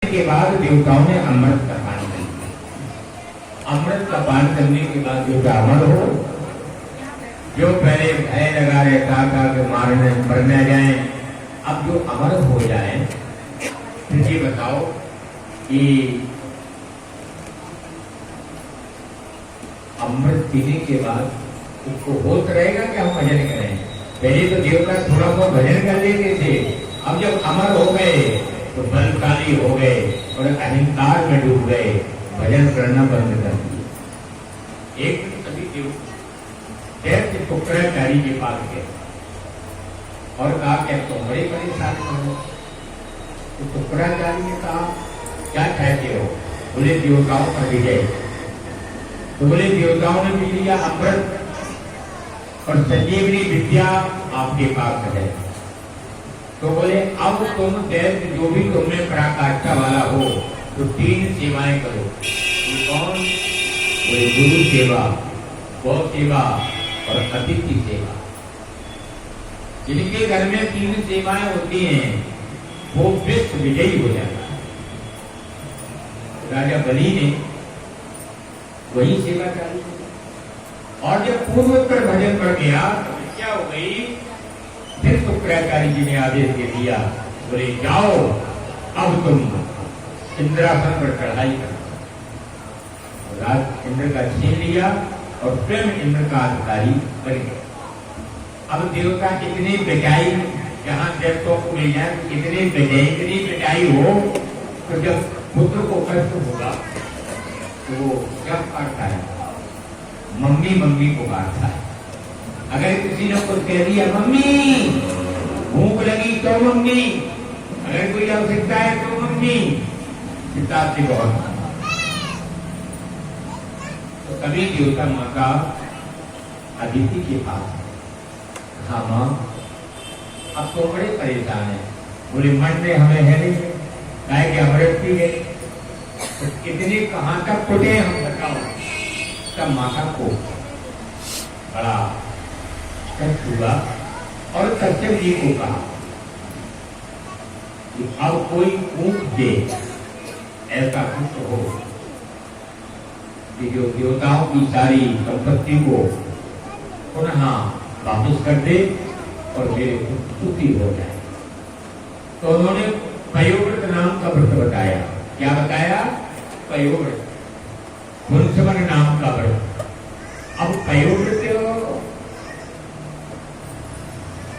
के बाद देवताओं ने अमृत का पान कर लिया। अमृत का पान करने के बाद जो ब्राह्मण हो, जो पहले भय लगा रहता था कि मरने जाए, अब जो अमर हो जाए, फिर ये बताओ कि अमृत पीने के बाद उसको होश रहेगा कि हम भजन करें। पहले तो देवता थोड़ा बहुत भजन कर लेते थे, अब जब अमर हो गए तो बलशाली हो गए और अहंकार में डूब गए, भजन करना बंद कर दिए। एक सभी देव शुक्राचार्य के पास गए और कहा कि तुम बड़े परेशान हो। तो शुक्राचार्य ने कहा क्या चाहते हो? बोले देवताओं का विजय। तो बोले देवताओं ने भी लिया अमृत और संजीवनी विद्या आपके पास है। तो बोले अब तुम दैव जो भी तुमने पराकाष्ठा वाला हो तो 3 सेवाएं करो। ये कौन? बोले गुरु सेवा, गौ सेवा और अतिथि सेवा। जिनके घर में 3 सेवाएं होती हैं वो विश्व विजयी हो जाता है। राजा बलि ने वही सेवा चालू की और जब पूर्वोत्तर भजन कर गया तो क्या हो गई? फिर शुक्राचार्य जी ने आदेश दे दिया, बोले जाओ अब तुम इंद्रासन पर चढ़ाई करो। राज इंद्र का छीन लिया और स्वयं इंद्र का अधिकारी बन गए। अब देवता इतनी बेचाई, जहां देवताओं को मिल जाए इतनी बेचाई हो, तो जब पुत्र को कष्ट होगा तो वो क्या करता है? मम्मी मम्मी पुकारता है। अगर किसी ने कुछ कह दिया मम्मी, भूख लगी तो मम्मी, अगर कोई आवश्यकता है तो मम्मी, पिता से बहुत। तो कभी देवता माता अदिति के पास, हाँ माँ अब तो बड़े परेशान है। बोले मन में हमें है नहीं, गाय के अमृत पी गए तो कितने कहां तक कुटे हम बताओ। तब माता को बड़ा कष्ट हुआ और कश्यप जी को कहा कि अब कोई ऊंट दे, ऐसा कुछ हो कि जो देवताओं की सारी संपत्ति को पुनः वापस कर दे और मेरे सुखी हो जाए। तो उन्होंने पयोव्रत नाम का व्रत बताया। क्या बताया? पयोव्रत, पुंसवन नाम का व्रत। अब पयोव्रत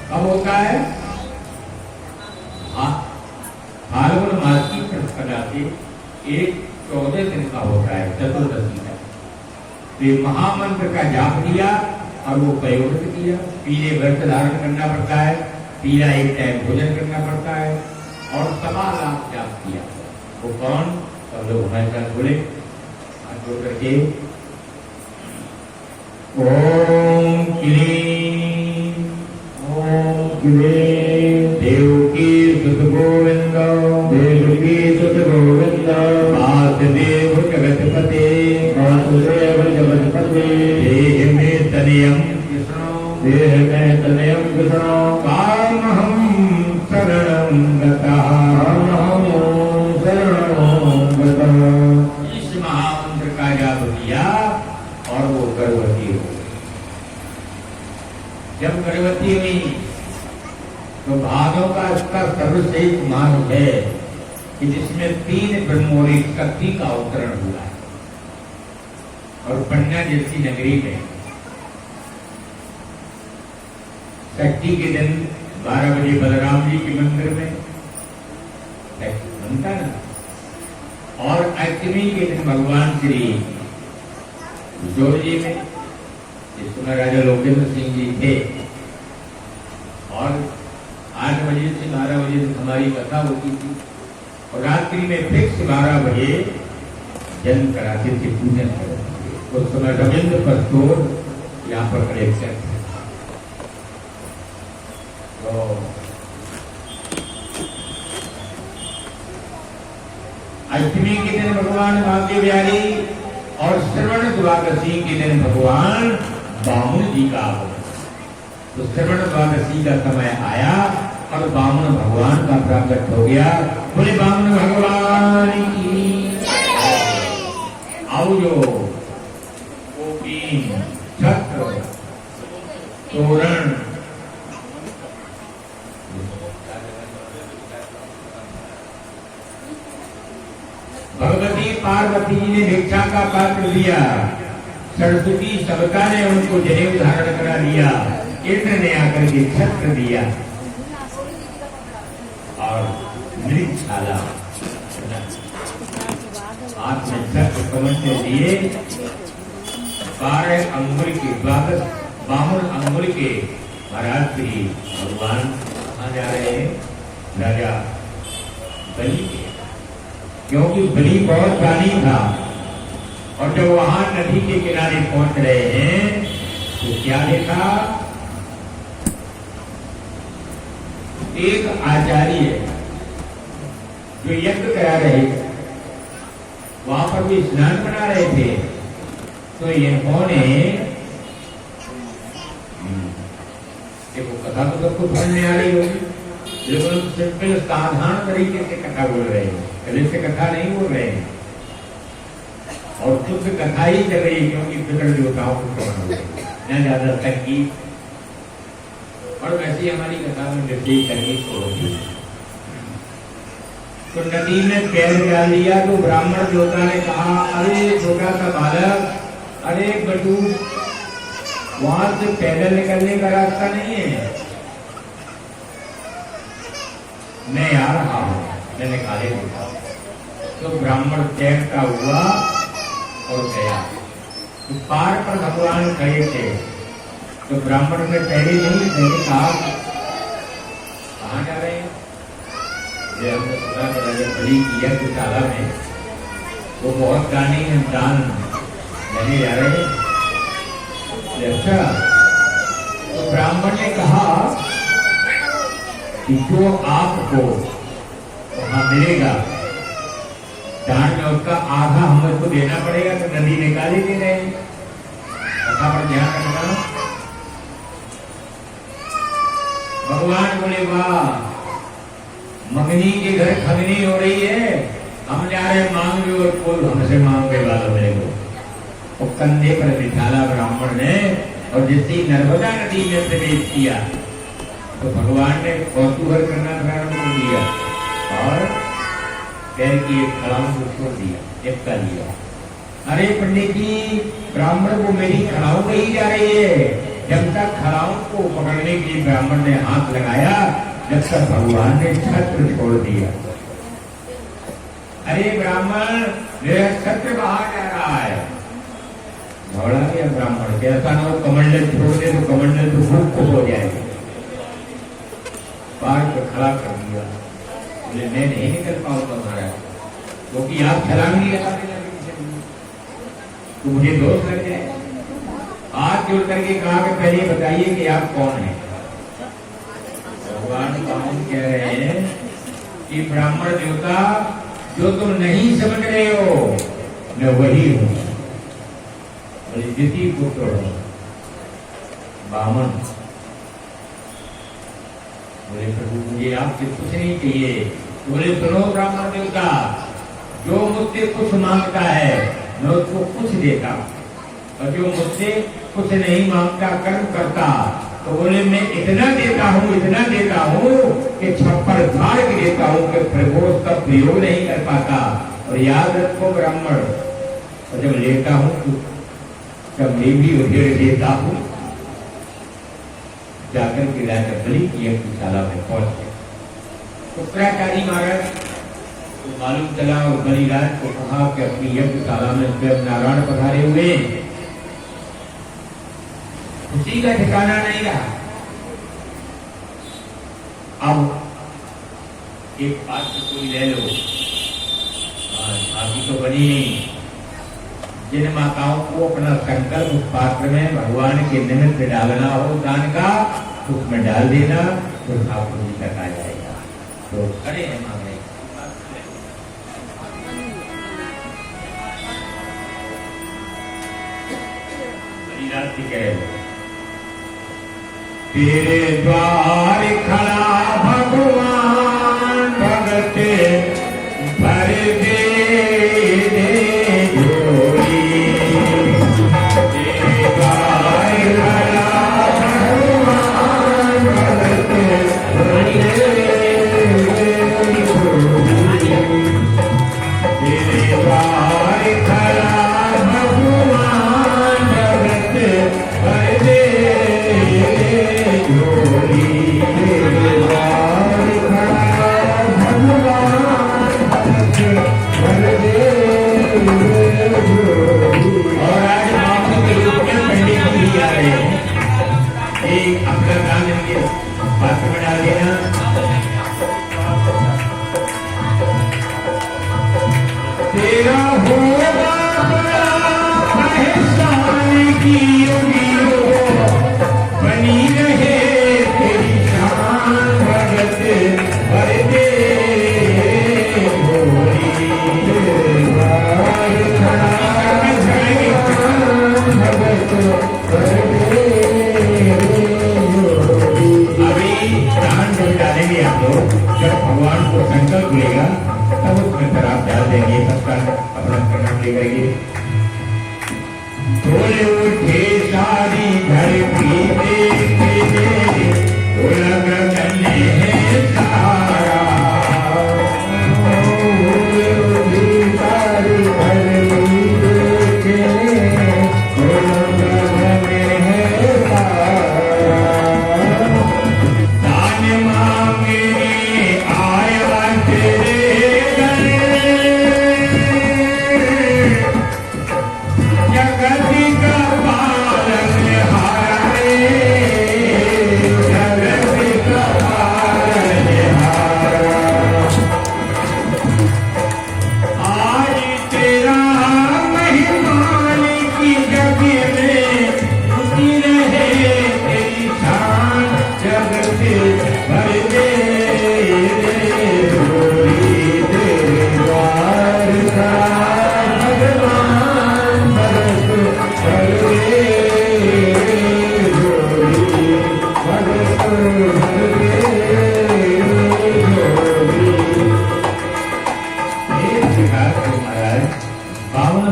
कब होता है? फाल्गुन मास की प्रतिपदा से एक 14 दिन का होता है, चतुर्दशी का। तो महामंत्र का जाप किया और वो पयोव्रत किया। पीले व्रत धारण करना पड़ता है, पीला एक टाइम भोजन करना पड़ता है और सवा लाख जाप किया। वो कौन? सब लोग हमारे साथ बोले हाथ जोड़ करके, ओम क्लीं ओम क्लीं देवकी सुत गोविंद, देवकी सुत गोविंद, वासुदेव जगतपते, वासुदेव जगतपते, देह में तनयम कृष्ण, देह में तनयम कृष्ण, कामहं शरणं गतः, कामहं शरणं गतः। इस महामंत्र का जाप किया और वो गर्भवती हो। जब गर्भवती हुई तो भागों का इसका सर्वश्रेष्ठ मार्ग है कि जिसमें 3 ब्रह्मोरी शक्ति का अवतरण हुआ है। और पन्ना जैसी नगरी में षष्ठी के दिन 12 बजे बलराम जी के मंदिर में बनता ना, और अष्टमी के दिन भगवान श्री जोर जी में, जिसमें राजा लोकेंद्र सिंह जी थे, और 8 बजे से 12 बजे तक हमारी कथा होती थी और रात्रि में फिक्स 12 बजे जन्म कराते थे, पूजन करते थे। उस समय रविंद्र पस्तोर यहाँ पर कलेक्शन थे। तो अष्टमी के दिन भगवान भाग्य बिहारी और श्रवण द्वादशी के दिन भगवान बामुन जी का आगमन। तो श्रवण द्वादशी का समय आया और बामुन भगवान का प्राकट हो गया। बोले बामुन भगवान भगवती पार्वती जी ने भिक्षा का पात्र दिया, सरस्वती सबका ने उनको जनेऊ धारण करा दिया, इंद्र ने आकर के छत्र दिया और मृगशाला हाथ में छत्र कमल से दिए 12 अंगुल के 52 अंगुल के महाराज श्री भगवान कहाँ जा रहे हैं? राजा बलि के, क्योंकि बलि बहुत प्राणी था और जब वहां नदी के किनारे पहुंच रहे हैं तो क्या देखा? एक आचार्य जो यज्ञ करा रहे थे, वहां पर भी स्नान बना रहे थे, तो इन्होंने देखो कथा तो सबको समझ में आ रही होगी, लेकिन सिंपल साधारण तरीके से कथा बोल रहे हैं, पहले से कथा नहीं बोल रहे हैं और शुद्ध कथा ही चल रही है, क्योंकि पितर देवताओं को श्रवण हो रही है, ज्यादा संगीत और वैसे हमारी कथा में जैसे संगीत होगी। तो नदी में पैर डाल दिया तो ब्राह्मण देवता ने कहा, अरे छोटा सा बालक, अरे बटू, वहां से पैदल निकलने का रास्ता नहीं है, मैं आ रहा हूं, मैं निकाले देता। तो ब्राह्मण तैरता हुआ और गया, तो पार पर भगवान खड़े थे, तो ब्राह्मण ने पहले नहीं कहा कहाँ जा रहे हैं? हमने सुना राजा बलि की यज्ञशाला में वो बहुत गाने दान लेने जा रहे हैं। अच्छा, तो ब्राह्मण ने कहा कि जो आपको वहां मिलेगा दान में उसका आधा हमको देना पड़ेगा, तो नदी निकाली दे रहे, कथा पर ध्यान रखना। भगवान बोले, वाह, मंगनी के घर खगनी हो रही है, हम जा रहे मांग लो और कोई हमसे मांगने वाला मिलेगा। और कंधे पर बिठाला ब्राह्मण ने और जिससे नर्मदा नदी में प्रवेश किया तो भगवान ने कौतूहल करना प्रारंभ कर दिया और पैर की एक खड़ाऊ को छोड़ दिया, एक का लिया। अरे पंडित जी, ब्राह्मण को मेरी खड़ाऊ कही जा रही है। जब तक खड़ाऊ को पकड़ने के लिए ब्राह्मण ने हाथ लगाया, जब तक भगवान ने छत्र छोड़ दिया। अरे ब्राह्मण, मेरा छत्र बाहर जा रहा है। दौड़ा गया ब्राह्मण, कैसा ना हो कमंडल छोड़ दे तो कमंडल तो खूब खुश हो जाएगा। पार को खड़ा कर दिया, बोले मैं नहीं निकल पाऊंगा महाराज, क्योंकि आप छलांग नहीं लगाने लगे तो मुझे दोष लग जाए। हाथ जोड़ करके कहा कि पहले बताइए कि आप कौन हैं? भगवान कौन कह रहे हैं कि ब्राह्मण देवता, जो तुम नहीं समझ रहे हो मैं वही हूं, जिति पुत्र बामन। बोले प्रभु, मुझे आपसे कुछ नहीं चाहिए। बोले सुनो ब्राह्मण देवता, जो मुझसे कुछ मांगता है मैं उसको कुछ देता, और जो मुझसे कुछ नहीं मांगता कर्म करता, तो बोले मैं इतना देता हूँ कि छप्पर फाड़ के देता हूँ कि प्रभु उसका प्रयोग नहीं कर पाता। और याद रखो ब्राह्मण, और जब लेता हूँ तब मैं भी उधेड़ देता हूँ। जाकर के राजा बलि की यज्ञशाला में पहुंच गए। शुक्राचार्य महाराज तो मालूम चला और बलिराज को कहा कि अपनी यज्ञशाला में स्वयं नारायण पधारे हुए, उसी का ठिकाना नहीं रहा। अब एक पात्र कोई ले लो, अभी तो बनी नहीं। जिन माताओं को अपना संकल्प उस पात्र में भगवान के निमित्त डालना हो दान का, उसमें डाल देना, तो ठाकुर जी तक आ जाएगा। तो खड़े हैं मांग रहे, बलिराज जी कह रहे, तेरे द्वार खड़ा भगवान भगत भर दे झोली। तेरे द्वार खड़ा भगवान भगत भर दे झोली। तेरे तेरा होगा बड़ा एहसान की उम्मीद बनी रहे तेरी शान भगत भर दे जब भगवान को संकल्प लेगा तब उसमें फिर आप डाल देंगे सबका अपना प्रणाम लेकर बोले उठे सारी घर की बोला गगन है सारा सारी घर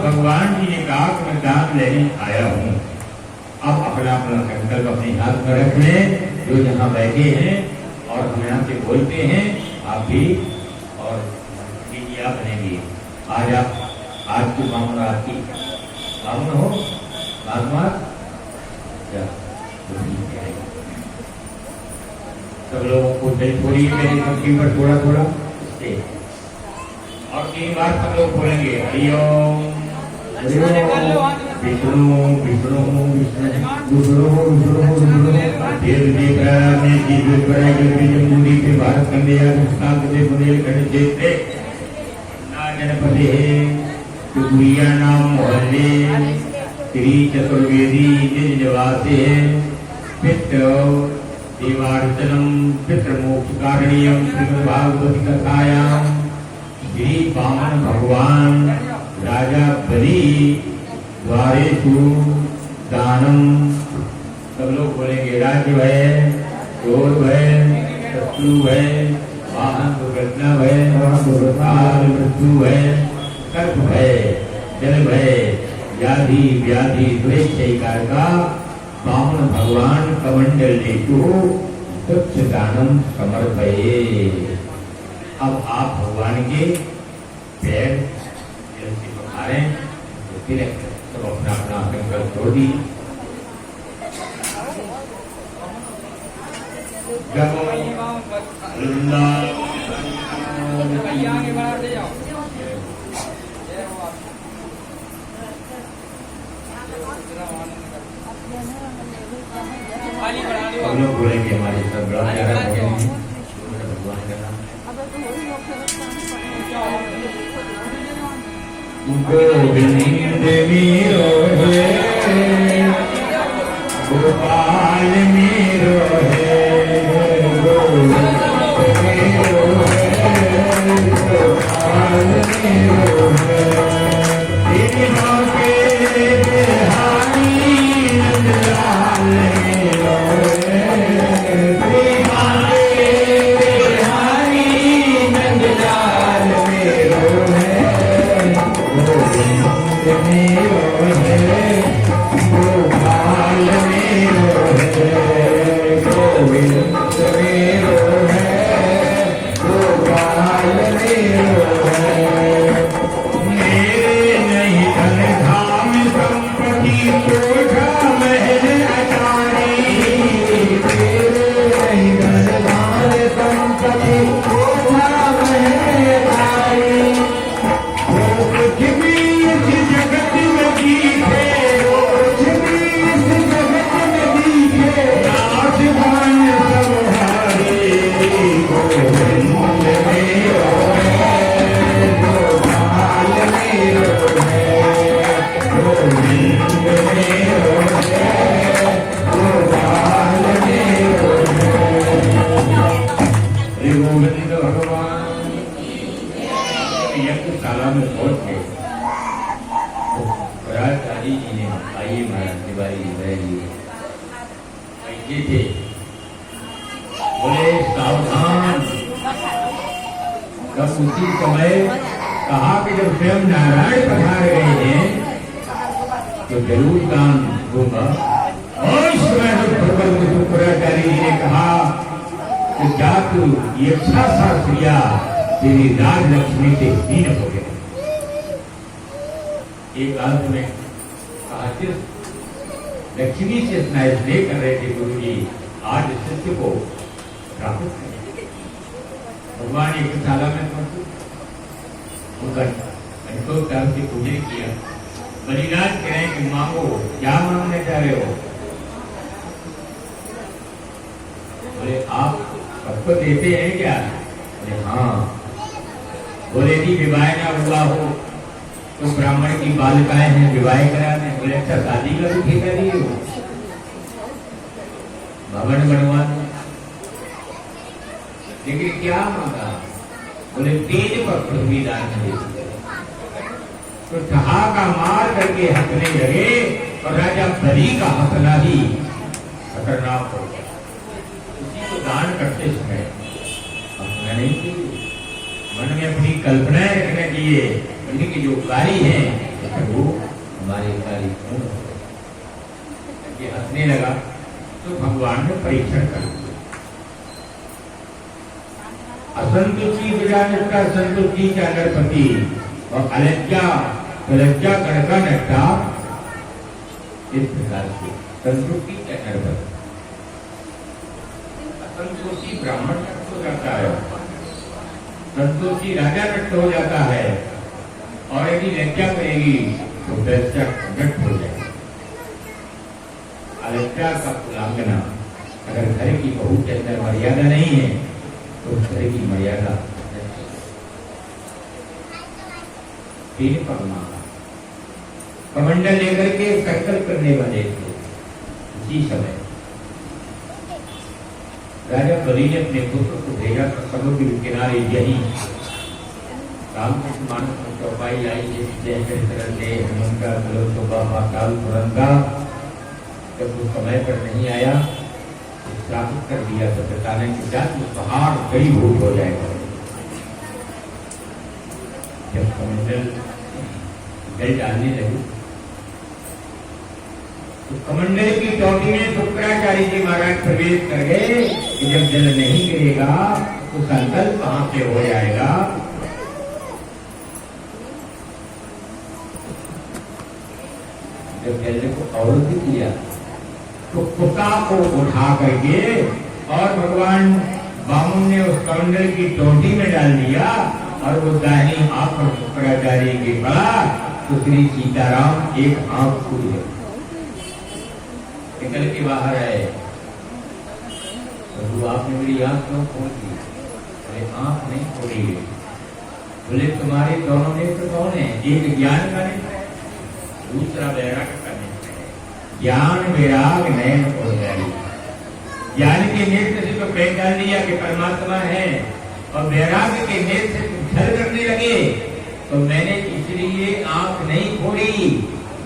भगवान जी ने कहा कि मैं दान लेने आया हूँ। अब अपना अपना संकल्प अपने हाथ में रख लें, जो यहाँ बैठे हैं और हम यहाँ से बोलते हैं, आप भी और दीजिए आप बनेंगे। आज आप आज की बामन आपकी बामन हो बागमात क्या सब लोगों को थोड़ी मेरी पंक्ति पर थोड़ा थोड़ा और 3 बार सब लोग बोलेंगे हरिओम विष्णु विष्णु विष्णु विष्णु विष्णु देव देव ने जीव बड़ाई के जमुनी के भारत कंदिया मुस्ताक से बुनेल खंड क्षेत्र ना जनपदे कुरिया नाम मोहल्ले श्री चतुर्वेदी निवासे पितृ देवार्चनम पितृमोक्ष कारणीयम श्रीमद्भागवत कथायाम श्री वामन भगवान राजा बलि द्वारेषु दानम सब लोग बोलेंगे राज्य भय चोर भय शत्रु भय वाहन दुर्घटना भय दुर्घाल मृत्यु भय सर्प भय जल भय व्याधि व्याधि द्वेषकार का वामन भगवान कमंडल लेतु तुच्छ दानम समर्पये। अब आप भगवान के पैर जल से पखारे तो फिर सब अपना अपना संकल्प छोड़ दी। हम लोग बोलेंगे हमारे सब भगवान का नाम गोविंद मेरो है गोपाल मेरो है गोविंद मेरो है गोपाल मेरो है तीनों के बिहारी नंदलाल मेरो है तीनों के बिहारी नंदलाल मेरो है गोविंद मेरो है गोपाल मेरो है गोविंद मेरो है गोपाल मेरो है मेरे नहीं धन धाम संपत्ति कोठा महल अटारी तालाब में पहुंच गए तो पराचारी जी ने आइए महाराज तिवारी बैठिए बैठे थे, बोले सावधान। तब उसी समय कहा कि जब स्वयं नारायण पधार गए हैं तो जरूर दान दूंगा। और इस समय शुक्राचार्य जी ने कहा कि जा तू यक्षा शास्त्रिया तेरी राजलक्ष्मी से हीन हो गया। एक अंत में कहा जिस लक्ष्मी से स्नेह कर रहे थे गुरु जी, आज शिष्य को प्राप्त करें। भगवान एक शाला में पहुंचे, उनका संतोष से पूजन किया। बलिदान करें कि मांगो, क्या मांगने चाह रहे हो? बोले आप सबको देते हैं क्या? बोले हाँ। बोले जी विवाह ना हुआ हो तो ब्राह्मण की बालिकाएं हैं, विवाह कराने। बोले अच्छा शादी का भी ठेका दिए हो, भवन बनवाने। लेकिन क्या मांगा? बोले तेज पर पृथ्वी दान दे। तो ठहाका मार करके हंसने लगे और राजा बलि का हंसना ही खतरनाक हो गया। उसी को दान करते समय हंसना नहीं चाहिए, मन में अपनी कल्पनाएं रखना चाहिए। उनकी जो कार्य है वो हमारे कार्य पूर्ण हो गए। हंसने लगा तो भगवान ने परीक्षण कर दिया। असंतुष्टि विराजता संतुष्टि का नरपति और अलज्जा लज्जा गणका नट्टा, इस प्रकार से संतुष्टि का नरपति। असंतोषी ब्राह्मण नष्ट हो जाता है, संतोषी राजा नष्ट हो जाता है, और यदि लज्जा करेगी तो लज्जा नष्ट हो जाएगी। अलज्जा का उल्लंघना, अगर घर की बहू के अंदर मर्यादा नहीं है तो उस घर की मर्यादा तीन परमा कमंडल लेकर के संकल्प करने वाले थे। उसी समय राजा बलि ने अपने पुत्र को भेजा तो समुद्र के किनारे यही रामकृष्ण मानस में चौपाई आई है, जय तरह से हनुमंता पाताल तुरंता। जब वो समय पर नहीं आया तो स्थापित कर दिया तो बताने के साथ वो पहाड़ करीभूत हो जाएगा। जब कमंडल जल डालने लगे तो कमंडल की टोटी में शुक्राचार्य जी महाराज प्रवेश कर गए कि जब जल नहीं गिरेगा तो संकल्प कहां से हो जाएगा। जब जल को अवरुद्ध किया तो कुत्ता को उठा करके और भगवान बामुन ने उस कमंडल की टोटी में डाल दिया और वो दाहिनी आंख पर शुक्राचार्य के पड़ा तो श्री सीताराम एक आंख खुल गई, निकल के बाहर आए। प्रभु आपने मेरी आंख क्यों खोल दी? बोले आंख नहीं खोली गई। बोले तुम्हारे दोनों नेत्र कौन है? एक ज्ञान का नेत्र है, दूसरा वैराग का नेत्र है। ज्ञान वैराग नयन और वैराग। ज्ञान के नेत्र से तो पहचान लिया कि परमात्मा है, और वैराग के नेत्र से तुम छल करने लगे तो मैंने इसलिए आंख नहीं खोली।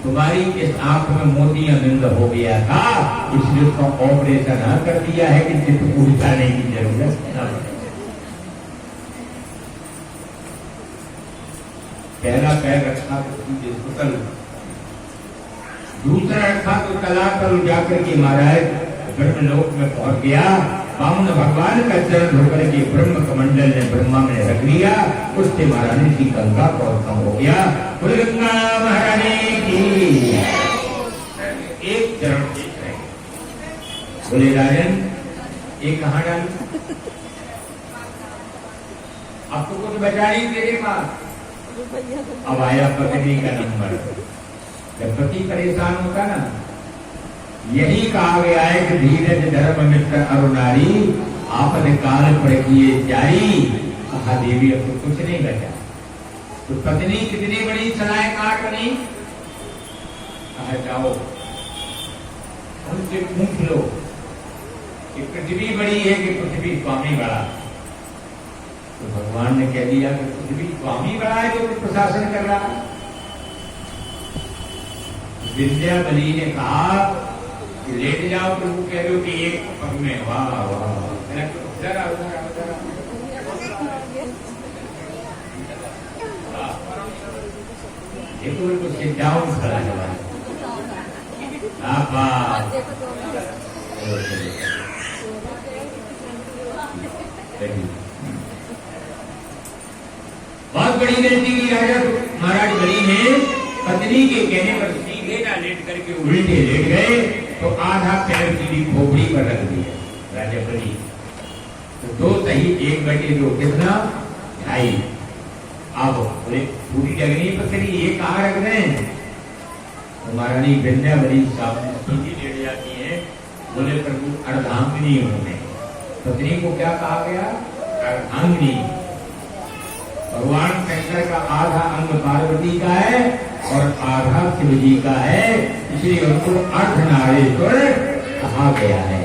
तुम्हारी इस आंख में मोतियाबिंद हो गया था, इसलिए उसका ऑपरेशन कर दिया है कि चित्त को उठाने की जरूरत न पड़े। पहला पैर रखा तो सीधे सुतल, दूसरा रखा तो तलातल जाकर के महाराज ब्रह्मलोक में पहुंच गया। बामन भगवान का चरण होकर के ब्रह्म कमंडल ने ब्रह्मा में रख लिया, उससे महारानी की गंगा का उत्सव हो गया। गंगा महारानी की एक चरण बोले राजन ये कहाँ डाल? अब तो कुछ बचा नहीं तेरे पास। अब आया पत्नी का नंबर। जब पति परेशान होता ना, यही कहा गया है कि धीरज धर्म मित्र अरुणारी आपद काल पर किए जारी। कहा देवी अब तो कुछ नहीं बचा। तो पत्नी कितनी बड़ी सलाह काट बनी। कहा जाओ उनसे पूछ लो कि पृथ्वी बड़ी है कि पृथ्वी स्वामी बड़ा। तो भगवान ने कह दिया कि कुछ भी स्वामी बड़ा है जो प्रशासन कर रहा है। विंध्यावली ने कहा कि लेट जाओ, प्रभु कह रहे हो कि एक पग में। वाह वाह, जरा देखो बिल्कुल सिट डाउन खड़ा है। बहुत बड़ी गलती की राजा महाराज बलि ने पत्नी के कहने पर सीधे ना लेट करके उल्टे लेट गए तो आधा पैर सीधी खोपड़ी पर रख दिया राजा बलि। तो 2 सही 1/2 कितना 2.5। अब बोले पूरी जगनी पत्नी ये कहाँ रख दें? तो महारानी विंध्यावली साहब सीधी लेट जाती है। बोले प्रभु अर्धांगिनी हूं मैं। पत्नी को क्या कहा गया? अर्धांगिनी। भगवान शंकर का आधा अंग पार्वती का है और आधा शिव जी का है, इसलिए उनको अर्धनारीश्वर कहा गया है।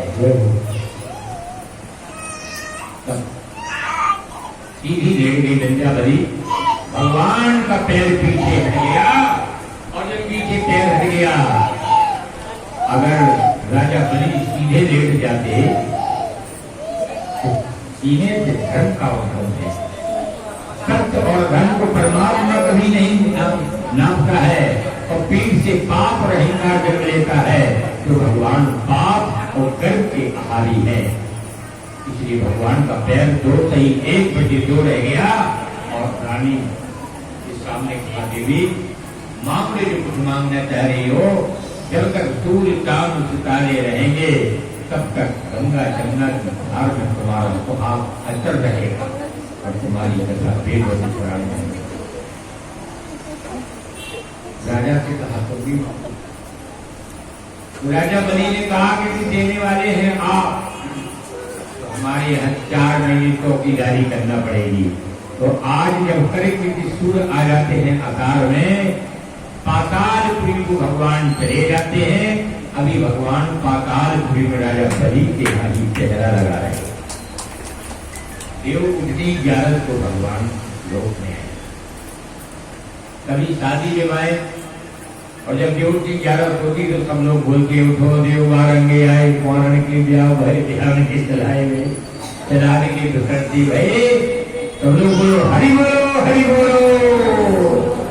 सीधी लेट गई विंध्यावली। भगवान का पैर पीछे हट गया और जब पीछे पैर हट गया, अगर राजा बलि सीधे लेट जाते तो सीने से धर्म का उद्भव है। सत्य और धर्म को परमात्मा कभी नहीं नापता है और पीठ से पाप और अहंकार जन्म लेता है तो भगवान पाप और कर्म के आहारी है। इसलिए भगवान का पैर 2 सही 1/2 रह गया और रानी के सामने कहा, देवी मांगने जो कुछ मांगना चाह रही हो, जब तक सूर्य चांद सितारे रहेंगे तब तक गंगा जमुना की धार में तुम्हारा सुहाग अचल रहेगा और तुम्हारी कथा वेदवती पुराण में। राजा से कहा तो भी राजा बलि ने कहा कि देने वाले हैं आप, तो हमारे यहाँ 4 महीने चौकीदारी करना पड़ेगी। तो आज जब करके सूर्य आ जाते हैं आकार में, पातालपुरी को भगवान चले जाते हैं। अभी भगवान पातालपुरी में राजा बलि के यहाँ ही चेहरा लगा रहे हैं। देव उठनी 11 को भगवान लोक में है। कभी शादी विवाह और जब देव की 11 होती तो सब लोग बोलते उठो देव बारंगे आए, पौरण के ब्याह भरे ध्यान के चलाए में चलाने की प्रकृति भय। सब लोग बोलो हरि बोलो हरि बोलो।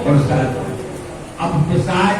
और साथ अब प्रसाद